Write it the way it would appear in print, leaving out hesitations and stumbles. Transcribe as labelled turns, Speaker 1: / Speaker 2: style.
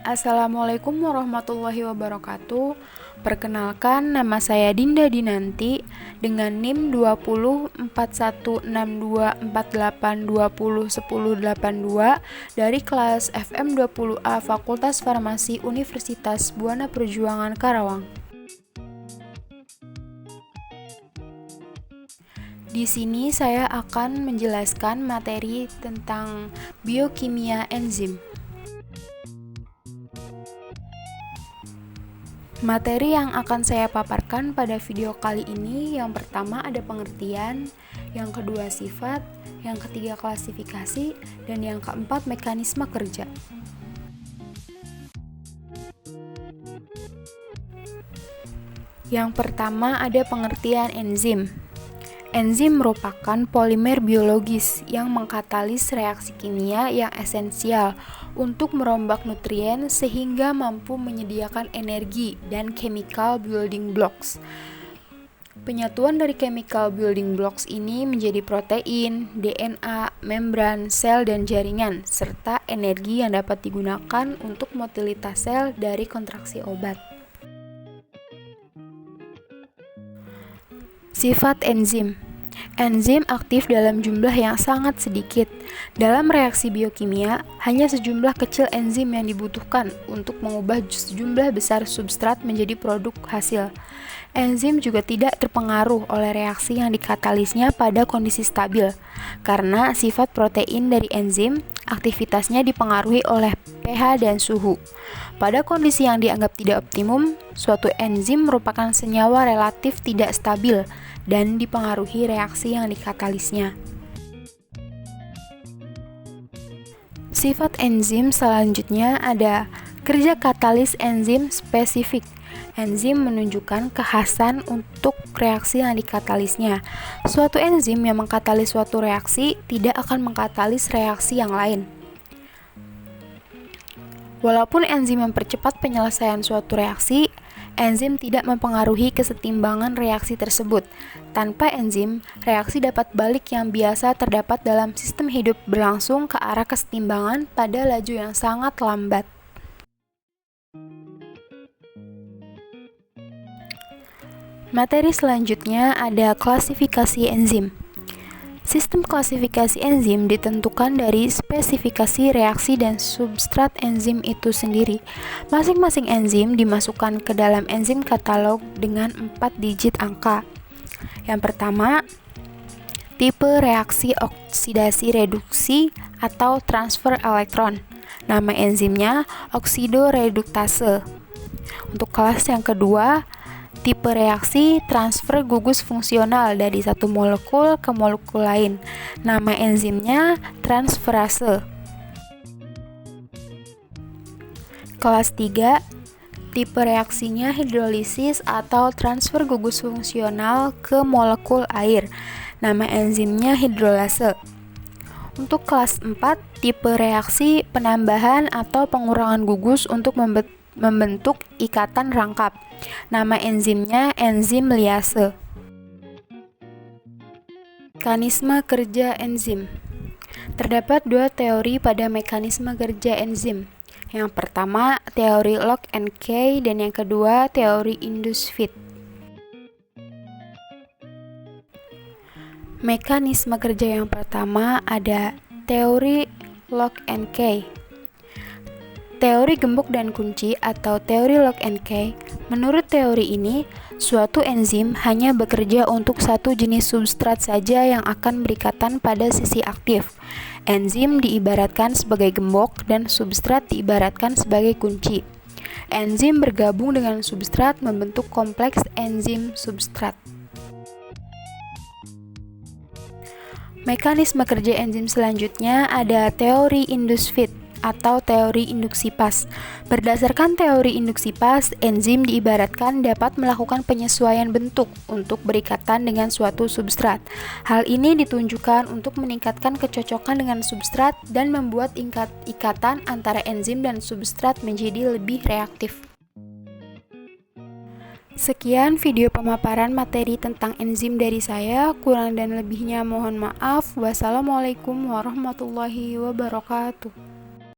Speaker 1: Assalamualaikum warahmatullahi wabarakatuh. Perkenalkan, nama saya Dinda Dinanti dengan NIM 20416248201082 dari kelas FM20A Fakultas Farmasi Universitas Buana Perjuangan Karawang. Di sini saya akan menjelaskan materi tentang biokimia enzim. Materi yang akan saya paparkan pada video kali ini, yang pertama ada pengertian, yang kedua sifat, yang ketiga klasifikasi, dan yang keempat mekanisme kerja. Yang pertama ada pengertian enzim. Enzim merupakan polimer biologis yang mengkatalis reaksi kimia yang esensial untuk merombak nutrien sehingga mampu menyediakan energi dan chemical building blocks. Penyatuan dari chemical building blocks ini menjadi protein, DNA, membran, sel, dan jaringan, serta energi yang dapat digunakan untuk motilitas sel dari kontraksi obat. Sifat enzim. Enzim aktif dalam jumlah yang sangat sedikit. Dalam reaksi biokimia, hanya sejumlah kecil enzim yang dibutuhkan untuk mengubah sejumlah besar substrat menjadi produk hasil. Enzim juga tidak terpengaruh oleh reaksi yang dikatalisnya pada kondisi stabil, karena sifat protein dari enzim, aktivitasnya dipengaruhi oleh pH dan suhu. Pada kondisi yang dianggap tidak optimum, suatu enzim merupakan senyawa relatif tidak stabil dan dipengaruhi reaksi yang dikatalisnya. Sifat enzim selanjutnya ada kerja katalis enzim spesifik. Enzim menunjukkan kekhasan untuk reaksi yang dikatalisnya. Suatu enzim yang mengkatalis suatu reaksi tidak akan mengkatalis reaksi yang lain. Walaupun enzim mempercepat penyelesaian suatu reaksi, enzim tidak mempengaruhi kesetimbangan reaksi tersebut. Tanpa enzim, reaksi dapat balik yang biasa terdapat dalam sistem hidup berlangsung ke arah kesetimbangan pada laju yang sangat lambat. Materi selanjutnya ada klasifikasi enzim. Sistem klasifikasi enzim ditentukan dari spesifikasi reaksi dan substrat enzim itu sendiri. Masing-masing enzim dimasukkan ke dalam enzim katalog dengan 4 digit angka. Yang pertama, tipe reaksi oksidasi reduksi atau transfer elektron. Nama enzimnya oksidoreduktase. Untuk kelas yang kedua, tipe reaksi transfer gugus fungsional dari satu molekul ke molekul lain. Nama enzimnya transferase. Kelas 3, tipe reaksinya hidrolisis atau transfer gugus fungsional ke molekul air. Nama enzimnya hidrolase. Untuk kelas 4, tipe reaksi penambahan atau pengurangan gugus untuk membentuk ikatan rangkap. Nama enzimnya enzim liase. Mekanisme kerja enzim. Terdapat 2 teori pada mekanisme kerja enzim. Yang pertama, teori lock and key, dan yang kedua, teori induced fit. Mekanisme kerja yang pertama ada teori lock and key. Teori gembok dan kunci atau teori lock and key. Menurut teori ini, suatu enzim hanya bekerja untuk satu jenis substrat saja yang akan berikatan pada sisi aktif. Enzim diibaratkan sebagai gembok dan substrat diibaratkan sebagai kunci. Enzim bergabung dengan substrat membentuk kompleks enzim substrat. Mekanisme kerja enzim selanjutnya ada teori induced fit atau teori induksi pas. Berdasarkan teori induksi pas, enzim diibaratkan dapat melakukan penyesuaian bentuk untuk berikatan dengan suatu substrat. Hal ini ditunjukkan untuk meningkatkan kecocokan dengan substrat dan membuat ikatan antara enzim dan substrat menjadi lebih reaktif. Sekian video pemaparan materi tentang enzim dari saya. Kurang dan lebihnya mohon maaf. Wassalamualaikum warahmatullahi wabarakatuh.